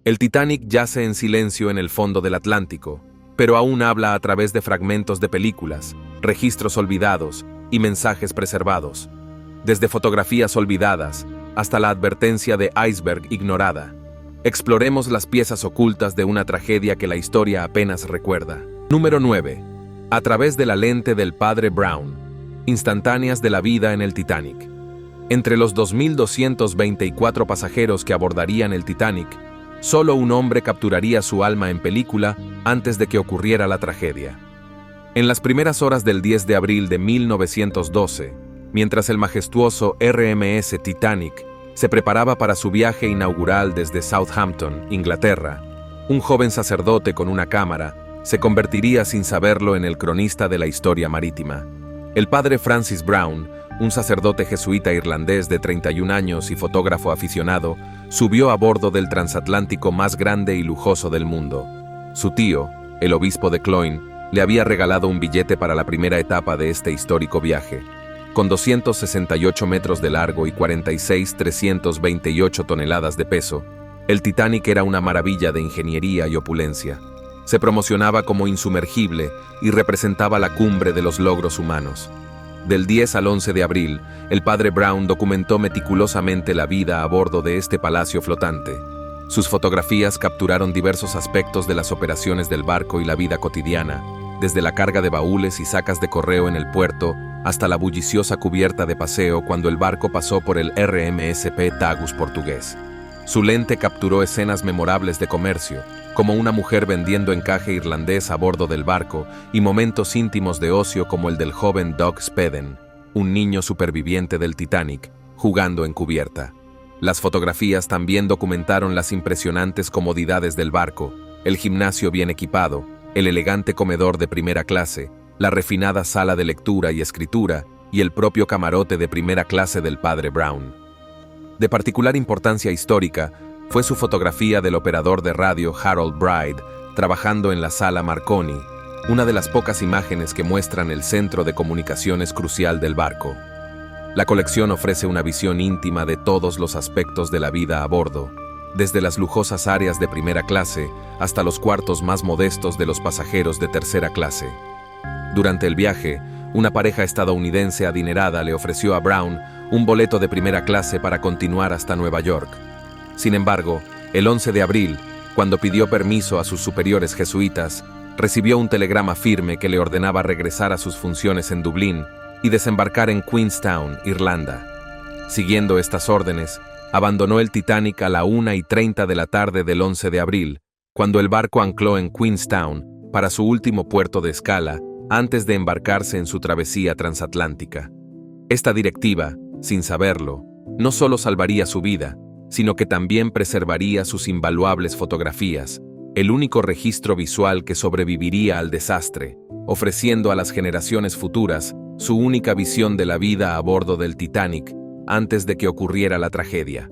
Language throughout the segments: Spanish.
El Titanic yace en silencio en el fondo del Atlántico, pero aún habla a través de fragmentos de películas, registros olvidados y mensajes preservados, desde fotografías olvidadas hasta la advertencia de iceberg ignorada. Exploremos las piezas ocultas de una tragedia que la historia apenas recuerda. Número 9. A través de la lente del padre Brown. Instantáneas de la vida en el Titanic. Entre los 2.224 pasajeros que abordarían el Titanic, solo un hombre capturaría su alma en película antes de que ocurriera la tragedia. En las primeras horas del 10 de abril de 1912, mientras el majestuoso RMS Titanic se preparaba para su viaje inaugural desde Southampton, Inglaterra, un joven sacerdote con una cámara se convertiría sin saberlo en el cronista de la historia marítima. El padre Francis Brown, un sacerdote jesuita irlandés de 31 años y fotógrafo aficionado, subió a bordo del transatlántico más grande y lujoso del mundo. Su tío, el obispo de Cloyne, le había regalado un billete para la primera etapa de este histórico viaje. Con 268 metros de largo y 46,328 toneladas de peso, el Titanic era una maravilla de ingeniería y opulencia. Se promocionaba como insumergible y representaba la cumbre de los logros humanos. Del 10 al 11 de abril, el padre Brown documentó meticulosamente la vida a bordo de este palacio flotante. Sus fotografías capturaron diversos aspectos de las operaciones del barco y la vida cotidiana, desde la carga de baúles y sacas de correo en el puerto hasta la bulliciosa cubierta de paseo cuando el barco pasó por el RMSP Tagus portugués. Su lente capturó escenas memorables de comercio, como una mujer vendiendo encaje irlandés a bordo del barco y momentos íntimos de ocio como el del joven Doug Spedden, un niño superviviente del Titanic, jugando en cubierta. Las fotografías también documentaron las impresionantes comodidades del barco, el gimnasio bien equipado, el elegante comedor de primera clase, la refinada sala de lectura y escritura y el propio camarote de primera clase del padre Brown. De particular importancia histórica fue su fotografía del operador de radio Harold Bride trabajando en la sala Marconi, una de las pocas imágenes que muestran el centro de comunicaciones crucial del barco. La colección ofrece una visión íntima de todos los aspectos de la vida a bordo, desde las lujosas áreas de primera clase hasta los cuartos más modestos de los pasajeros de tercera clase. Durante el viaje, una pareja estadounidense adinerada le ofreció a Brown un boleto de primera clase para continuar hasta Nueva York. Sin embargo, el 11 de abril, cuando pidió permiso a sus superiores jesuitas, recibió un telegrama firme que le ordenaba regresar a sus funciones en Dublín y desembarcar en Queenstown, Irlanda. Siguiendo estas órdenes, abandonó el Titanic a la 1:30 de la tarde del 11 de abril, cuando el barco ancló en Queenstown para su último puerto de escala antes de embarcarse en su travesía transatlántica. Esta directiva, sin saberlo, no solo salvaría su vida, sino que también preservaría sus invaluables fotografías, el único registro visual que sobreviviría al desastre, ofreciendo a las generaciones futuras su única visión de la vida a bordo del Titanic antes de que ocurriera la tragedia.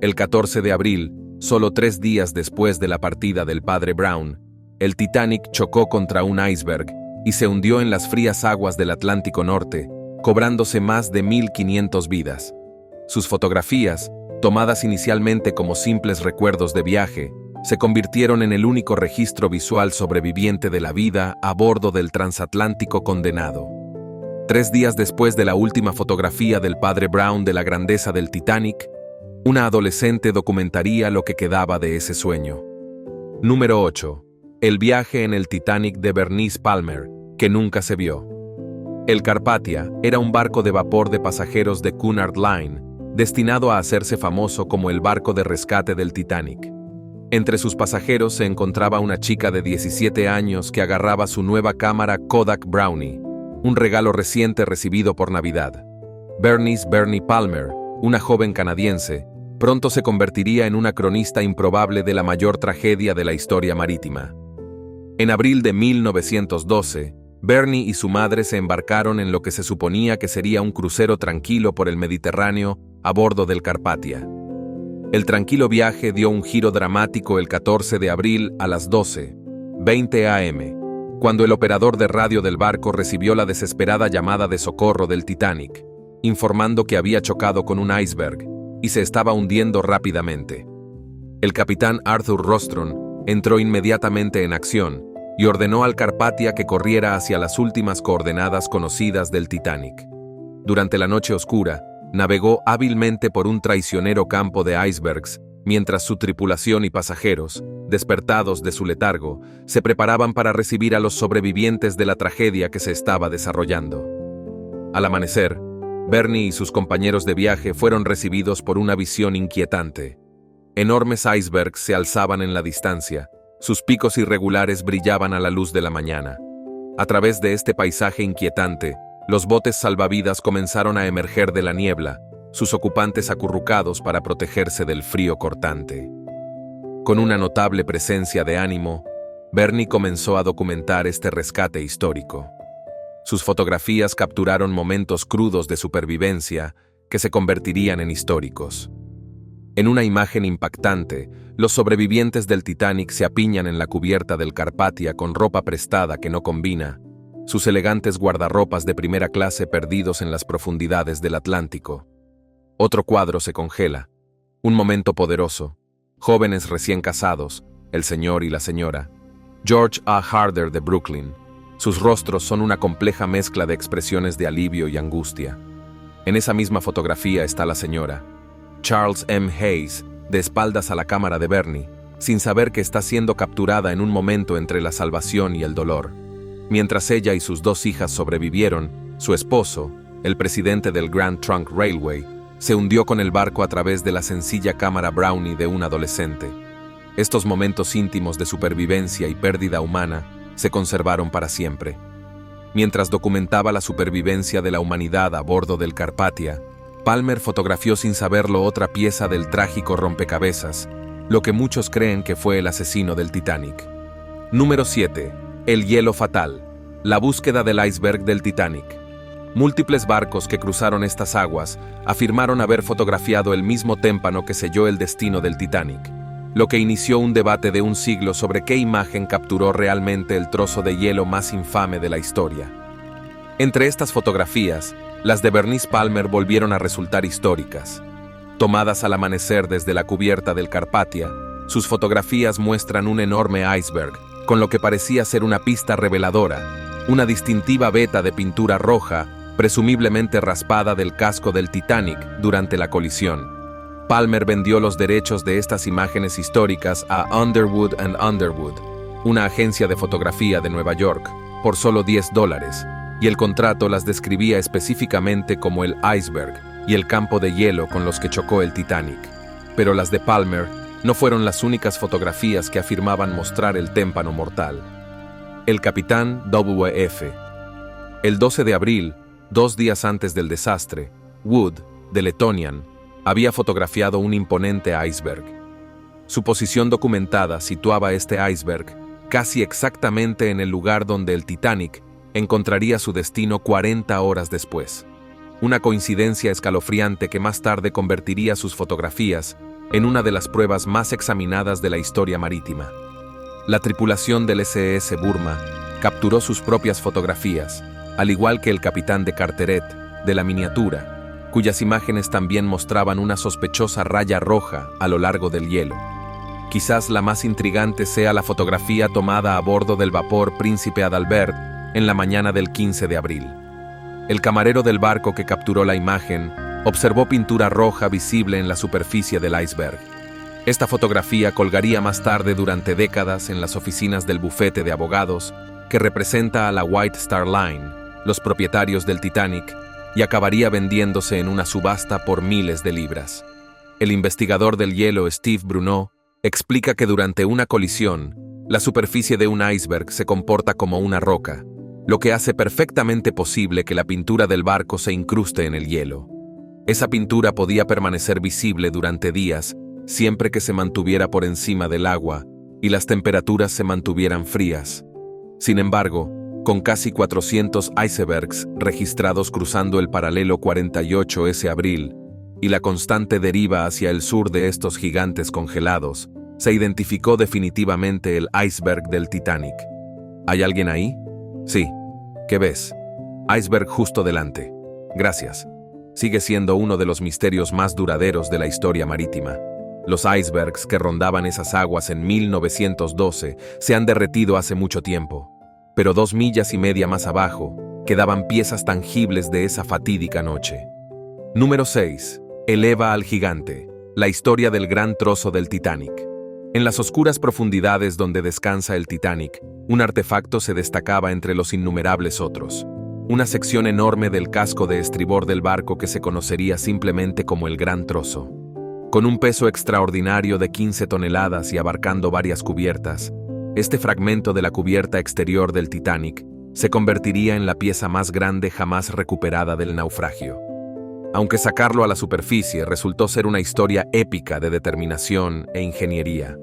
El 14 de abril, solo 3 días después de la partida del padre Brown, el Titanic chocó contra un iceberg y se hundió en las frías aguas del Atlántico Norte, cobrándose más de 1.500 vidas. Sus fotografías, tomadas inicialmente como simples recuerdos de viaje, se convirtieron en el único registro visual sobreviviente de la vida a bordo del transatlántico condenado. 3 días después de la última fotografía del padre Brown de la grandeza del Titanic, una adolescente documentaría lo que quedaba de ese sueño. Número 8. El viaje en el Titanic de Bernice Palmer, que nunca se vio. El Carpathia era un barco de vapor de pasajeros de Cunard Line, destinado a hacerse famoso como el barco de rescate del Titanic. Entre sus pasajeros se encontraba una chica de 17 años que agarraba su nueva cámara Kodak Brownie, un regalo reciente recibido por Navidad. Bernice "Bernie" Palmer, una joven canadiense, pronto se convertiría en una cronista improbable de la mayor tragedia de la historia marítima. En abril de 1912, Bernie y su madre se embarcaron en lo que se suponía que sería un crucero tranquilo por el Mediterráneo a bordo del Carpathia. El tranquilo viaje dio un giro dramático el 14 de abril a las 12:20 am, cuando el operador de radio del barco recibió la desesperada llamada de socorro del Titanic, informando que había chocado con un iceberg y se estaba hundiendo rápidamente. El capitán Arthur Rostron entró inmediatamente en acción y ordenó al Carpathia que corriera hacia las últimas coordenadas conocidas del Titanic. Durante la noche oscura, navegó hábilmente por un traicionero campo de icebergs, mientras su tripulación y pasajeros, despertados de su letargo, se preparaban para recibir a los sobrevivientes de la tragedia que se estaba desarrollando. Al amanecer, Bernie y sus compañeros de viaje fueron recibidos por una visión inquietante. Enormes icebergs se alzaban en la distancia, sus picos irregulares brillaban a la luz de la mañana. A través de este paisaje inquietante, los botes salvavidas comenzaron a emerger de la niebla, sus ocupantes acurrucados para protegerse del frío cortante. Con una notable presencia de ánimo, Bernie comenzó a documentar este rescate histórico. Sus fotografías capturaron momentos crudos de supervivencia que se convertirían en históricos. En una imagen impactante, los sobrevivientes del Titanic se apiñan en la cubierta del Carpathia con ropa prestada que no combina, sus elegantes guardarropas de primera clase perdidos en las profundidades del Atlántico. Otro cuadro se congela. Un momento poderoso. Jóvenes recién casados, el señor y la señora. George A. Harder de Brooklyn. Sus rostros son una compleja mezcla de expresiones de alivio y angustia. En esa misma fotografía está la señora. Charles M. Hayes, de espaldas a la cámara de Bernie, sin saber que está siendo capturada en un momento entre la salvación y el dolor. Mientras ella y sus dos hijas sobrevivieron, su esposo, el presidente del Grand Trunk Railway, se hundió con el barco a través de la sencilla cámara Brownie de un adolescente. Estos momentos íntimos de supervivencia y pérdida humana se conservaron para siempre. Mientras documentaba la supervivencia de la humanidad a bordo del Carpathia, Palmer fotografió sin saberlo otra pieza del trágico rompecabezas, lo que muchos creen que fue el asesino del Titanic. Número 7. El hielo fatal. La búsqueda del iceberg del Titanic. Múltiples barcos que cruzaron estas aguas afirmaron haber fotografiado el mismo témpano que selló el destino del Titanic, lo que inició un debate de un siglo sobre qué imagen capturó realmente el trozo de hielo más infame de la historia. Entre estas fotografías, las de Bernice Palmer volvieron a resultar históricas. Tomadas al amanecer desde la cubierta del Carpathia, sus fotografías muestran un enorme iceberg, con lo que parecía ser una pista reveladora, una distintiva veta de pintura roja, presumiblemente raspada del casco del Titanic durante la colisión. Palmer vendió los derechos de estas imágenes históricas a Underwood & Underwood, una agencia de fotografía de Nueva York, por solo $10, y el contrato las describía específicamente como el iceberg y el campo de hielo con los que chocó el Titanic. Pero las de Palmer no fueron las únicas fotografías que afirmaban mostrar el témpano mortal. El capitán W.F. El 12 de abril, 2 días antes del desastre, Wood, del Etonian, había fotografiado un imponente iceberg. Su posición documentada situaba este iceberg casi exactamente en el lugar donde el Titanic encontraría su destino 40 horas después. Una coincidencia escalofriante que más tarde convertiría sus fotografías en una de las pruebas más examinadas de la historia marítima. La tripulación del SS Burma capturó sus propias fotografías, al igual que el capitán de Carteret, de la miniatura, cuyas imágenes también mostraban una sospechosa raya roja a lo largo del hielo. Quizás la más intrigante sea la fotografía tomada a bordo del vapor Príncipe Adalbert en la mañana del 15 de abril. El camarero del barco que capturó la imagen observó pintura roja visible en la superficie del iceberg. Esta fotografía colgaría más tarde durante décadas en las oficinas del bufete de abogados que representa a la White Star Line, los propietarios del Titanic, y acabaría vendiéndose en una subasta por miles de libras. El investigador del hielo Steve Bruneau explica que durante una colisión, la superficie de un iceberg se comporta como una roca, lo que hace perfectamente posible que la pintura del barco se incruste en el hielo. Esa pintura podía permanecer visible durante días, siempre que se mantuviera por encima del agua y las temperaturas se mantuvieran frías. Sin embargo, con casi 400 icebergs registrados cruzando el paralelo 48 ese abril y la constante deriva hacia el sur de estos gigantes congelados, se identificó definitivamente el iceberg del Titanic. ¿Hay alguien ahí? Sí. ¿Qué ves? Iceberg justo delante. Gracias. Sigue siendo uno de los misterios más duraderos de la historia marítima. Los icebergs que rondaban esas aguas en 1912 se han derretido hace mucho tiempo, pero 2,5 millas más abajo quedaban piezas tangibles de esa fatídica noche. Número 6. Eleva al gigante. La historia del gran trozo del Titanic. En las oscuras profundidades donde descansa el Titanic, un artefacto se destacaba entre los innumerables otros. Una sección enorme del casco de estribor del barco que se conocería simplemente como el Gran Trozo. Con un peso extraordinario de 15 toneladas y abarcando varias cubiertas, este fragmento de la cubierta exterior del Titanic se convertiría en la pieza más grande jamás recuperada del naufragio. Aunque sacarlo a la superficie resultó ser una historia épica de determinación e ingeniería.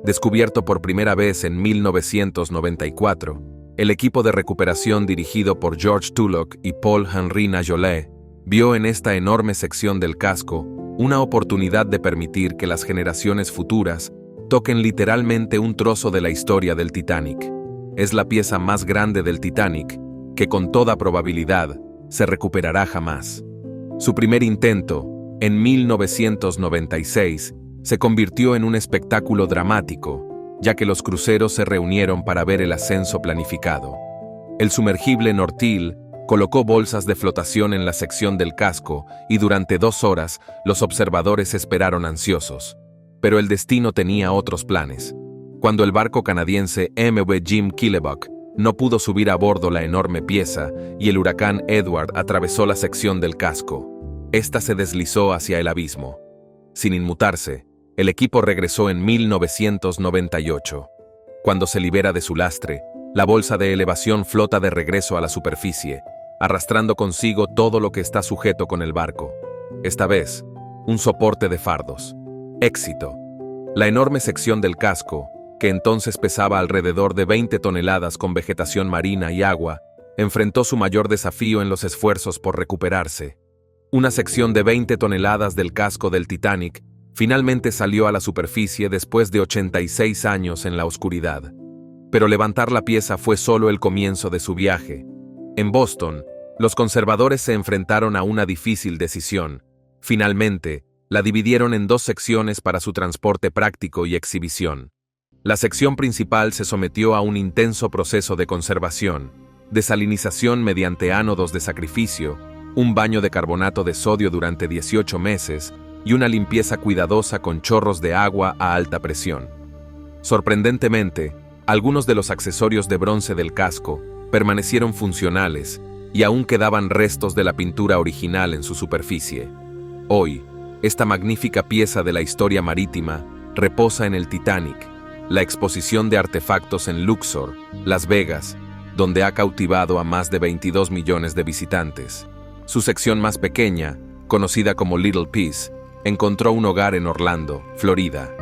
Descubierto por primera vez en 1994, el equipo de recuperación dirigido por George Tulloch y Paul-Henri Najolet vio en esta enorme sección del casco una oportunidad de permitir que las generaciones futuras toquen literalmente un trozo de la historia del Titanic. Es la pieza más grande del Titanic, que con toda probabilidad se recuperará jamás. Su primer intento, en 1996, se convirtió en un espectáculo dramático, ya que los cruceros se reunieron para ver el ascenso planificado. El sumergible Nortil colocó bolsas de flotación en la sección del casco y durante 2 horas los observadores esperaron ansiosos. Pero el destino tenía otros planes. Cuando el barco canadiense MV Jim Killebrew no pudo subir a bordo la enorme pieza y el huracán Edward atravesó la sección del casco, esta se deslizó hacia el abismo. Sin inmutarse, el equipo regresó en 1998. Cuando se libera de su lastre, la bolsa de elevación flota de regreso a la superficie, arrastrando consigo todo lo que está sujeto con el barco. Esta vez, un soporte de fardos. Éxito. La enorme sección del casco, que entonces pesaba alrededor de 20 toneladas con vegetación marina y agua, enfrentó su mayor desafío en los esfuerzos por recuperarse. Una sección de 20 toneladas del casco del Titanic finalmente salió a la superficie después de 86 años en la oscuridad. Pero levantar la pieza fue solo el comienzo de su viaje. En Boston, los conservadores se enfrentaron a una difícil decisión. Finalmente, la dividieron en 2 secciones para su transporte práctico y exhibición. La sección principal se sometió a un intenso proceso de conservación, desalinización mediante ánodos de sacrificio, un baño de carbonato de sodio durante 18 meses y una limpieza cuidadosa con chorros de agua a alta presión. Sorprendentemente, algunos de los accesorios de bronce del casco permanecieron funcionales y aún quedaban restos de la pintura original en su superficie. Hoy, esta magnífica pieza de la historia marítima reposa en el Titanic, la exposición de artefactos en Luxor, Las Vegas, donde ha cautivado a más de 22 millones de visitantes. Su sección más pequeña, conocida como Little Piece, encontró un hogar en Orlando, Florida.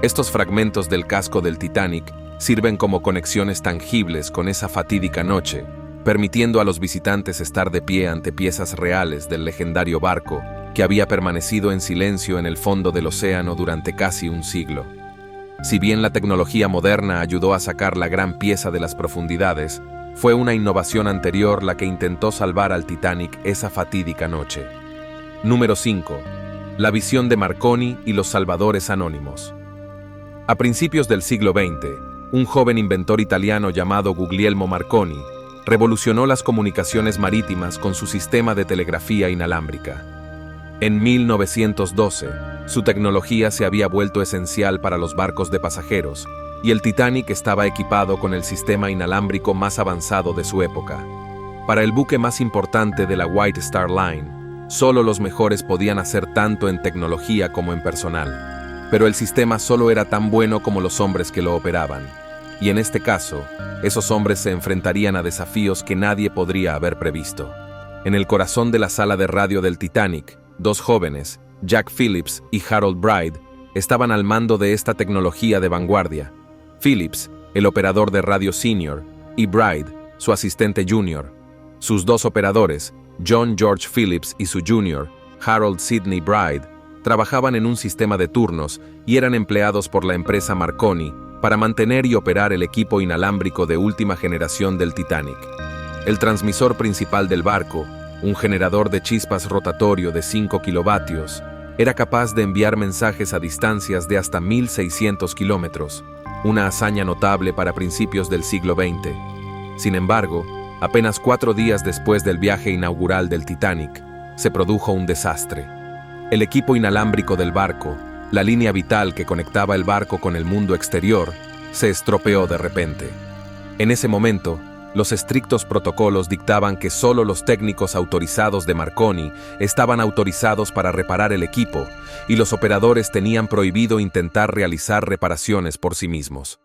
Estos fragmentos del casco del Titanic sirven como conexiones tangibles con esa fatídica noche, permitiendo a los visitantes estar de pie ante piezas reales del legendario barco que había permanecido en silencio en el fondo del océano durante casi un siglo. Si bien la tecnología moderna ayudó a sacar la gran pieza de las profundidades, fue una innovación anterior la que intentó salvar al Titanic esa fatídica noche. Número 5. La visión de Marconi y los salvadores anónimos. A principios del siglo XX, un joven inventor italiano llamado Guglielmo Marconi revolucionó las comunicaciones marítimas con su sistema de telegrafía inalámbrica. En 1912, su tecnología se había vuelto esencial para los barcos de pasajeros, y el Titanic estaba equipado con el sistema inalámbrico más avanzado de su época. Para el buque más importante de la White Star Line, solo los mejores podían hacer tanto en tecnología como en personal. Pero el sistema solo era tan bueno como los hombres que lo operaban. Y en este caso, esos hombres se enfrentarían a desafíos que nadie podría haber previsto. En el corazón de la sala de radio del Titanic, 2 jóvenes, Jack Phillips y Harold Bride, estaban al mando de esta tecnología de vanguardia. Phillips, el operador de radio senior, y Bride, su asistente junior. Sus 2 operadores, John George Phillips y su junior, Harold Sidney Bride, trabajaban en un sistema de turnos y eran empleados por la empresa Marconi para mantener y operar el equipo inalámbrico de última generación del Titanic. El transmisor principal del barco, un generador de chispas rotatorio de 5 kilovatios, Era capaz de enviar mensajes a distancias de hasta 1.600 kilómetros, una hazaña notable para principios del siglo XX. Sin embargo, apenas 4 días después del viaje inaugural del Titanic, se produjo un desastre. El equipo inalámbrico del barco, la línea vital que conectaba el barco con el mundo exterior, se estropeó de repente. En ese momento, los estrictos protocolos dictaban que solo los técnicos autorizados de Marconi estaban autorizados para reparar el equipo y los operadores tenían prohibido intentar realizar reparaciones por sí mismos.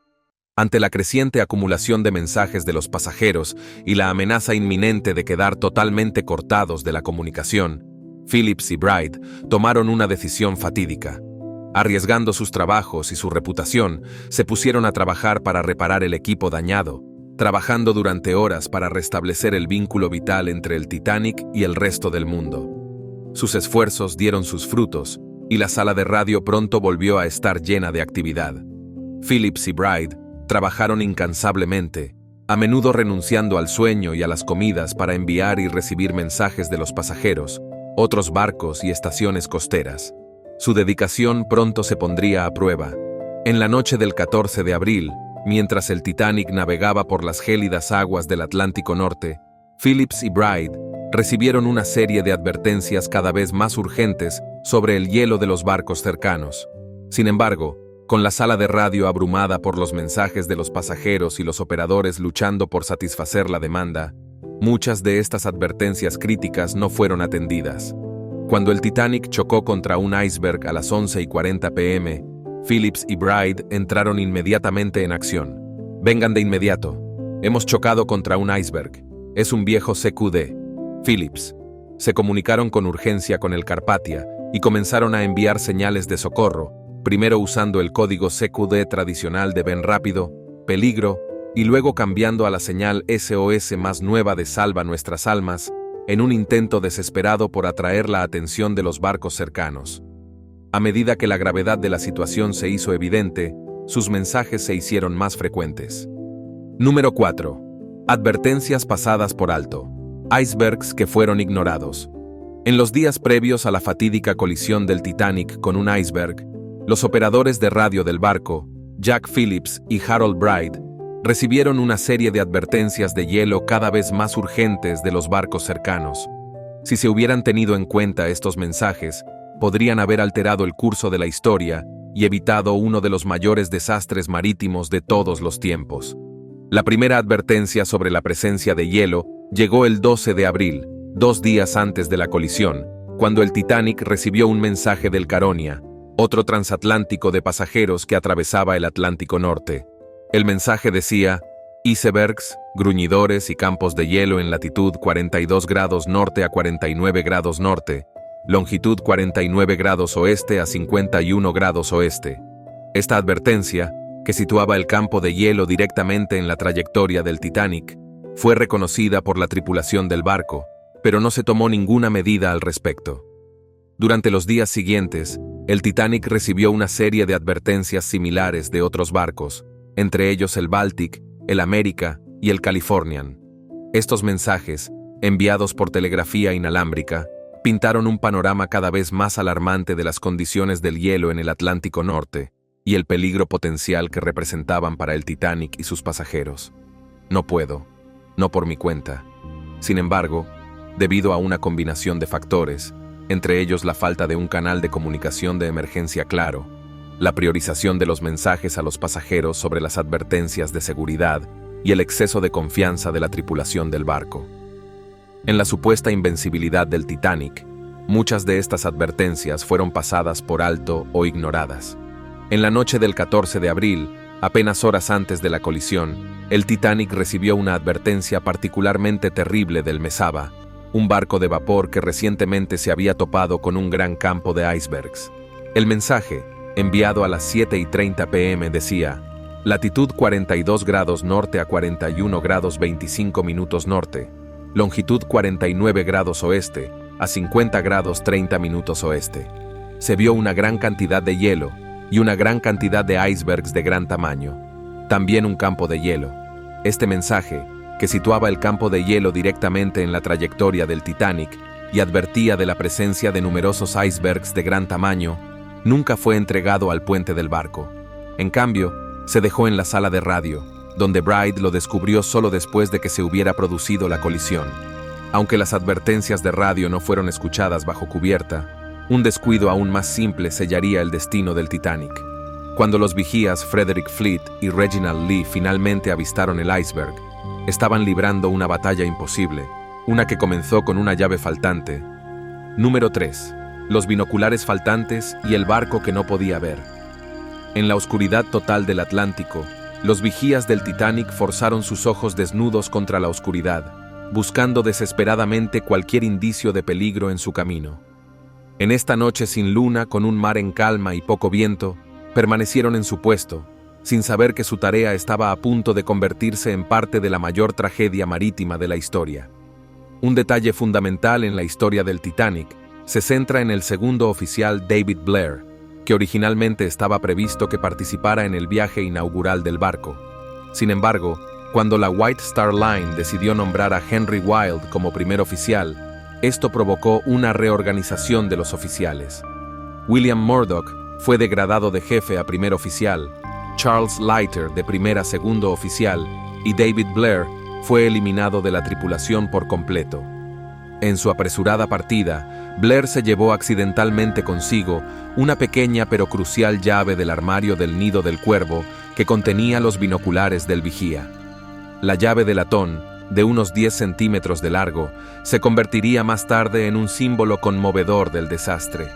Ante la creciente acumulación de mensajes de los pasajeros y la amenaza inminente de quedar totalmente cortados de la comunicación, Phillips y Bright tomaron una decisión fatídica. Arriesgando sus trabajos y su reputación, se pusieron a trabajar para reparar el equipo dañado, trabajando durante horas para restablecer el vínculo vital entre el Titanic y el resto del mundo. Sus esfuerzos dieron sus frutos, y la sala de radio pronto volvió a estar llena de actividad. Phillips y Bright trabajaron incansablemente, a menudo renunciando al sueño y a las comidas para enviar y recibir mensajes de los pasajeros, otros barcos y estaciones costeras. Su dedicación pronto se pondría a prueba. En la noche del 14 de abril, mientras el Titanic navegaba por las gélidas aguas del Atlántico Norte, Phillips y Bright recibieron una serie de advertencias cada vez más urgentes sobre el hielo de los barcos cercanos. Sin embargo, con la sala de radio abrumada por los mensajes de los pasajeros y los operadores luchando por satisfacer la demanda, muchas de estas advertencias críticas no fueron atendidas. Cuando el Titanic chocó contra un iceberg a las 11:40 p.m., Phillips y Bright entraron inmediatamente en acción. «Vengan de inmediato. Hemos chocado contra un iceberg. Es un viejo CQD. Phillips». Se comunicaron con urgencia con el Carpathia y comenzaron a enviar señales de socorro, primero usando el código CQD tradicional de ven rápido, peligro, y luego cambiando a la señal SOS más nueva de salva nuestras almas, en un intento desesperado por atraer la atención de los barcos cercanos. A medida que la gravedad de la situación se hizo evidente, sus mensajes se hicieron más frecuentes. Número 4. Advertencias pasadas por alto. Icebergs que fueron ignorados. En los días previos a la fatídica colisión del Titanic con un iceberg, los operadores de radio del barco, Jack Phillips y Harold Bright, recibieron una serie de advertencias de hielo cada vez más urgentes de los barcos cercanos. Si se hubieran tenido en cuenta estos mensajes, podrían haber alterado el curso de la historia y evitado uno de los mayores desastres marítimos de todos los tiempos. La primera advertencia sobre la presencia de hielo llegó el 12 de abril, 2 días antes de la colisión, cuando el Titanic recibió un mensaje del Caronia, otro transatlántico de pasajeros que atravesaba el Atlántico Norte. El mensaje decía: icebergs, gruñidores y campos de hielo en latitud 42 grados norte a 49 grados norte, longitud 49 grados oeste a 51 grados oeste. Esta advertencia, que situaba el campo de hielo directamente en la trayectoria del Titanic, fue reconocida por la tripulación del barco, pero no se tomó ninguna medida al respecto. Durante los días siguientes, el Titanic recibió una serie de advertencias similares de otros barcos, entre ellos el Baltic, el America y el Californian. Estos mensajes, enviados por telegrafía inalámbrica, pintaron un panorama cada vez más alarmante de las condiciones del hielo en el Atlántico Norte y el peligro potencial que representaban para el Titanic y sus pasajeros. No puedo, no por mi cuenta. Sin embargo, debido a una combinación de factores, entre ellos la falta de un canal de comunicación de emergencia claro, la priorización de los mensajes a los pasajeros sobre las advertencias de seguridad y el exceso de confianza de la tripulación del barco. En la supuesta invencibilidad del Titanic, muchas de estas advertencias fueron pasadas por alto o ignoradas. En la noche del 14 de abril, apenas horas antes de la colisión, el Titanic recibió una advertencia particularmente terrible del Mesaba, un barco de vapor que recientemente se había topado con un gran campo de icebergs. El mensaje, enviado a las 7:30 p.m. decía: latitud 42 grados norte a 41 grados 25 minutos norte, longitud 49 grados oeste a 50 grados 30 minutos oeste. Se vio una gran cantidad de hielo y una gran cantidad de icebergs de gran tamaño. También un campo de hielo. Este mensaje, que situaba el campo de hielo directamente en la trayectoria del Titanic, y advertía de la presencia de numerosos icebergs de gran tamaño, nunca fue entregado al puente del barco. En cambio, se dejó en la sala de radio, donde Bride lo descubrió solo después de que se hubiera producido la colisión. Aunque las advertencias de radio no fueron escuchadas bajo cubierta, un descuido aún más simple sellaría el destino del Titanic. Cuando los vigías Frederick Fleet y Reginald Lee finalmente avistaron el iceberg, estaban librando una batalla imposible, una que comenzó con una llave faltante. Número 3. Los binoculares faltantes y el barco que no podía ver. En la oscuridad total del Atlántico, los vigías del Titanic forzaron sus ojos desnudos contra la oscuridad, buscando desesperadamente cualquier indicio de peligro en su camino. En esta noche sin luna, con un mar en calma y poco viento, permanecieron en su puesto, sin saber que su tarea estaba a punto de convertirse en parte de la mayor tragedia marítima de la historia. Un detalle fundamental en la historia del Titanic se centra en el segundo oficial David Blair, que originalmente estaba previsto que participara en el viaje inaugural del barco. Sin embargo, cuando la White Star Line decidió nombrar a Henry Wilde como primer oficial, esto provocó una reorganización de los oficiales. William Murdoch fue degradado de jefe a primer oficial, Charles Leiter de primer a segundo oficial y David Blair fue eliminado de la tripulación por completo. En su apresurada partida, Blair se llevó accidentalmente consigo una pequeña pero crucial llave del armario del Nido del Cuervo que contenía los binoculares del vigía. La llave de latón, de unos 10 centímetros de largo, se convertiría más tarde en un símbolo conmovedor del desastre.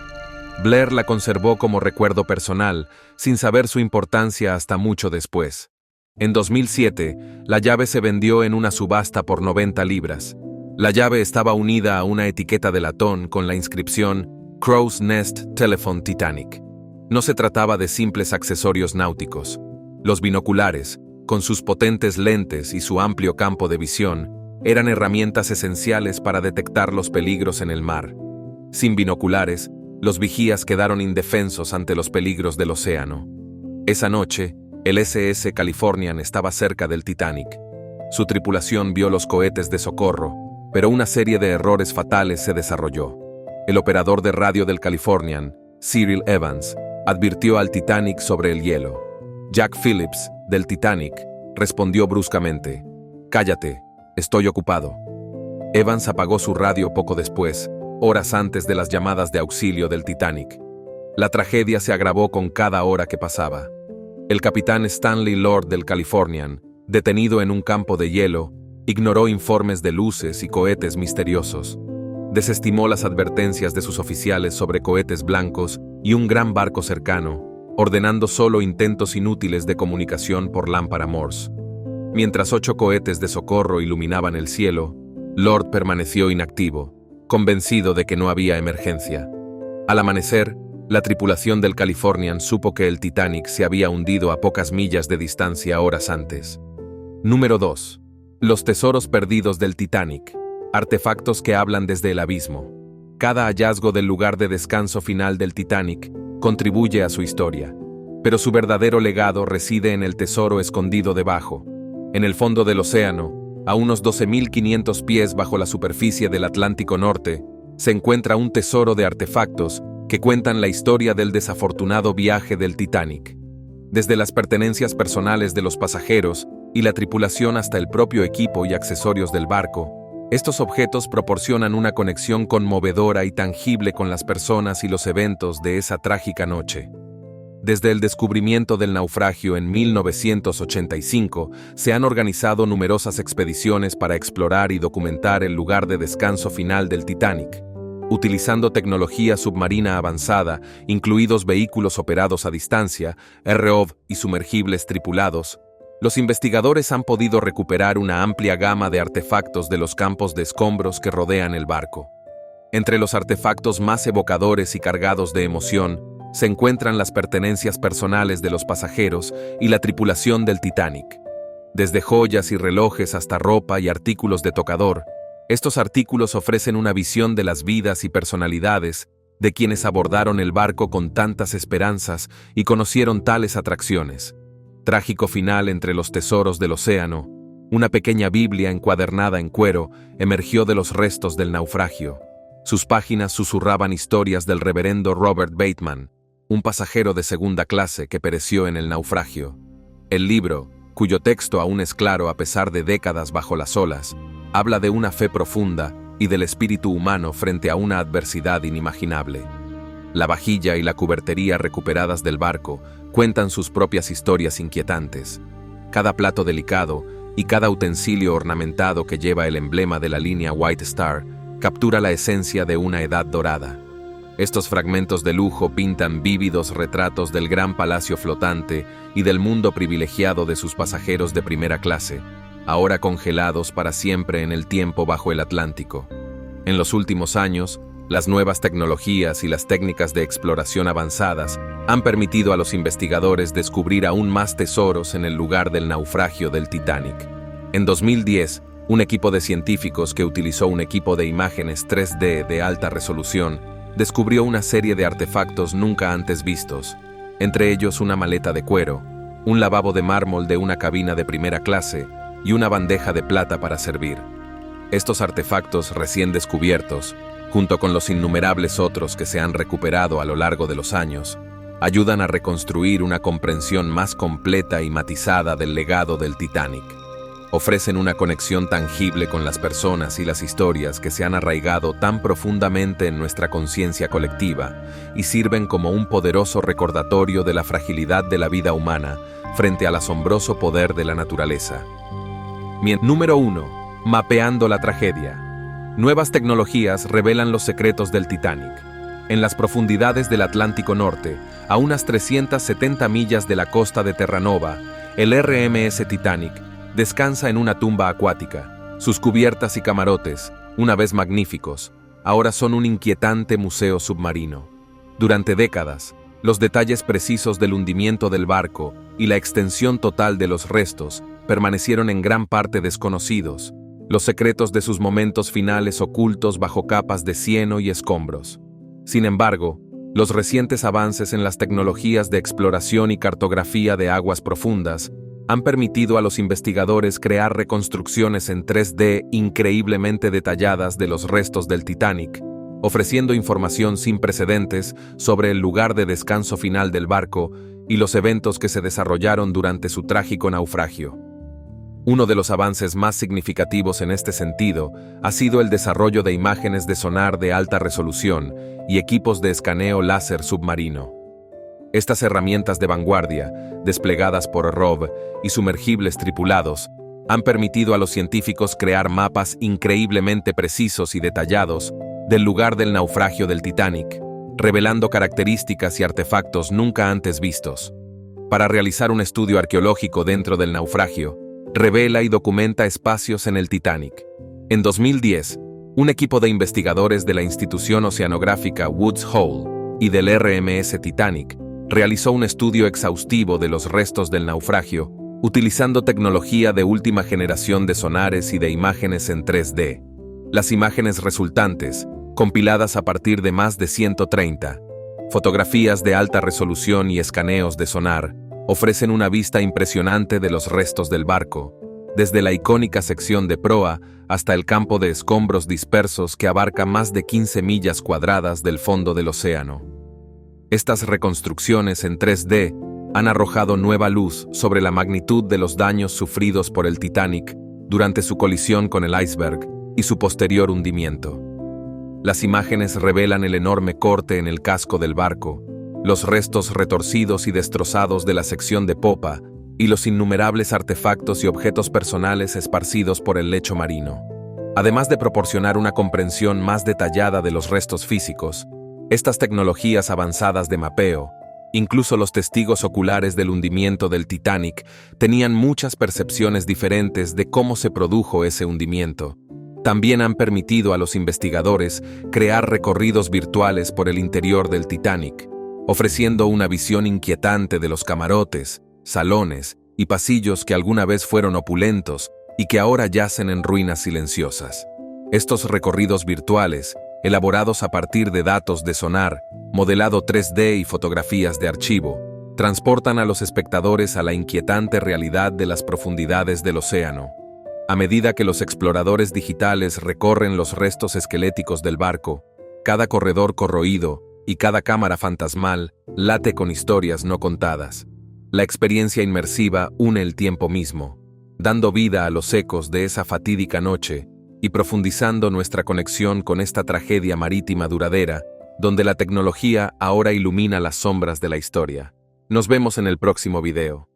Blair la conservó como recuerdo personal, sin saber su importancia hasta mucho después. En 2007, la llave se vendió en una subasta por 90 libras. La llave estaba unida a una etiqueta de latón con la inscripción Crow's Nest Telephone Titanic. No se trataba de simples accesorios náuticos. Los binoculares, con sus potentes lentes y su amplio campo de visión, eran herramientas esenciales para detectar los peligros en el mar. Sin binoculares, los vigías quedaron indefensos ante los peligros del océano. Esa noche, el SS Californian estaba cerca del Titanic. Su tripulación vio los cohetes de socorro, pero una serie de errores fatales se desarrolló. El operador de radio del Californian, Cyril Evans, advirtió al Titanic sobre el hielo. Jack Phillips, del Titanic, respondió bruscamente: «Cállate, estoy ocupado». Evans apagó su radio poco después, horas antes de las llamadas de auxilio del Titanic. La tragedia se agravó con cada hora que pasaba. El capitán Stanley Lord del Californian, detenido en un campo de hielo, ignoró informes de luces y cohetes misteriosos. Desestimó las advertencias de sus oficiales sobre cohetes blancos y un gran barco cercano, ordenando solo intentos inútiles de comunicación por lámpara Morse. Mientras 8 cohetes de socorro iluminaban el cielo, Lord permaneció inactivo, convencido de que no había emergencia. Al amanecer, la tripulación del Californian supo que el Titanic se había hundido a pocas millas de distancia horas antes. Número 2. Los tesoros perdidos del Titanic. Artefactos que hablan desde el abismo. Cada hallazgo del lugar de descanso final del Titanic contribuye a su historia, pero su verdadero legado reside en el tesoro escondido debajo. En el fondo del océano, a unos 12.500 pies bajo la superficie del Atlántico Norte, se encuentra un tesoro de artefactos que cuentan la historia del desafortunado viaje del Titanic. Desde las pertenencias personales de los pasajeros y la tripulación hasta el propio equipo y accesorios del barco, estos objetos proporcionan una conexión conmovedora y tangible con las personas y los eventos de esa trágica noche. Desde el descubrimiento del naufragio en 1985, se han organizado numerosas expediciones para explorar y documentar el lugar de descanso final del Titanic. Utilizando tecnología submarina avanzada, incluidos vehículos operados a distancia, ROV y sumergibles tripulados, los investigadores han podido recuperar una amplia gama de artefactos de los campos de escombros que rodean el barco. Entre los artefactos más evocadores y cargados de emoción, se encuentran las pertenencias personales de los pasajeros y la tripulación del Titanic. Desde joyas y relojes hasta ropa y artículos de tocador, estos artículos ofrecen una visión de las vidas y personalidades de quienes abordaron el barco con tantas esperanzas y conocieron tales atracciones. Trágico final entre los tesoros del océano, una pequeña Biblia encuadernada en cuero emergió de los restos del naufragio. Sus páginas susurraban historias del reverendo Robert Bateman, un pasajero de segunda clase que pereció en el naufragio. El libro, cuyo texto aún es claro a pesar de décadas bajo las olas, habla de una fe profunda y del espíritu humano frente a una adversidad inimaginable. La vajilla y la cubertería recuperadas del barco cuentan sus propias historias inquietantes. Cada plato delicado y cada utensilio ornamentado que lleva el emblema de la línea White Star captura la esencia de una edad dorada. Estos fragmentos de lujo pintan vívidos retratos del gran palacio flotante y del mundo privilegiado de sus pasajeros de primera clase, ahora congelados para siempre en el tiempo bajo el Atlántico. En los últimos años, las nuevas tecnologías y las técnicas de exploración avanzadas han permitido a los investigadores descubrir aún más tesoros en el lugar del naufragio del Titanic. En 2010, un equipo de científicos que utilizó un equipo de imágenes 3D de alta resolución descubrió una serie de artefactos nunca antes vistos, entre ellos una maleta de cuero, un lavabo de mármol de una cabina de primera clase y una bandeja de plata para servir. Estos artefactos recién descubiertos, junto con los innumerables otros que se han recuperado a lo largo de los años, ayudan a reconstruir una comprensión más completa y matizada del legado del Titanic. Ofrecen una conexión tangible con las personas y las historias que se han arraigado tan profundamente en nuestra conciencia colectiva y sirven como un poderoso recordatorio de la fragilidad de la vida humana frente al asombroso poder de la naturaleza. Número 1. Mapeando la tragedia. Nuevas tecnologías revelan los secretos del Titanic. En las profundidades del Atlántico Norte, a unas 370 millas de la costa de Terranova, el RMS Titanic descansa en una tumba acuática. Sus cubiertas y camarotes, una vez magníficos, ahora son un inquietante museo submarino. Durante décadas, los detalles precisos del hundimiento del barco y la extensión total de los restos permanecieron en gran parte desconocidos, los secretos de sus momentos finales ocultos bajo capas de cieno y escombros. Sin embargo, los recientes avances en las tecnologías de exploración y cartografía de aguas profundas han permitido a los investigadores crear reconstrucciones en 3D increíblemente detalladas de los restos del Titanic, ofreciendo información sin precedentes sobre el lugar de descanso final del barco y los eventos que se desarrollaron durante su trágico naufragio. Uno de los avances más significativos en este sentido ha sido el desarrollo de imágenes de sonar de alta resolución y equipos de escaneo láser submarino. Estas herramientas de vanguardia, desplegadas por ROV y sumergibles tripulados, han permitido a los científicos crear mapas increíblemente precisos y detallados del lugar del naufragio del Titanic, revelando características y artefactos nunca antes vistos. Para realizar un estudio arqueológico dentro del naufragio, revela y documenta espacios en el Titanic. En 2010, un equipo de investigadores de la institución oceanográfica Woods Hole y del RMS Titanic realizó un estudio exhaustivo de los restos del naufragio, utilizando tecnología de última generación de sonares y de imágenes en 3D. Las imágenes resultantes, compiladas a partir de más de 130 fotografías de alta resolución y escaneos de sonar, ofrecen una vista impresionante de los restos del barco, desde la icónica sección de proa hasta el campo de escombros dispersos que abarca más de 15 millas cuadradas del fondo del océano. Estas reconstrucciones en 3D han arrojado nueva luz sobre la magnitud de los daños sufridos por el Titanic durante su colisión con el iceberg y su posterior hundimiento. Las imágenes revelan el enorme corte en el casco del barco, los restos retorcidos y destrozados de la sección de popa y los innumerables artefactos y objetos personales esparcidos por el lecho marino. Además de proporcionar una comprensión más detallada de los restos físicos, estas tecnologías avanzadas de mapeo, incluso los testigos oculares del hundimiento del Titanic, tenían muchas percepciones diferentes de cómo se produjo ese hundimiento. También han permitido a los investigadores crear recorridos virtuales por el interior del Titanic, ofreciendo una visión inquietante de los camarotes, salones y pasillos que alguna vez fueron opulentos y que ahora yacen en ruinas silenciosas. Estos recorridos virtuales, elaborados a partir de datos de sonar, modelado 3D y fotografías de archivo, transportan a los espectadores a la inquietante realidad de las profundidades del océano. A medida que los exploradores digitales recorren los restos esqueléticos del barco, Cada corredor corroído y cada cámara fantasmal late con historias no contadas. La experiencia inmersiva une el tiempo mismo, dando vida a los ecos de esa fatídica noche y profundizando nuestra conexión con esta tragedia marítima duradera, donde la tecnología ahora ilumina las sombras de la historia. Nos vemos en el próximo video.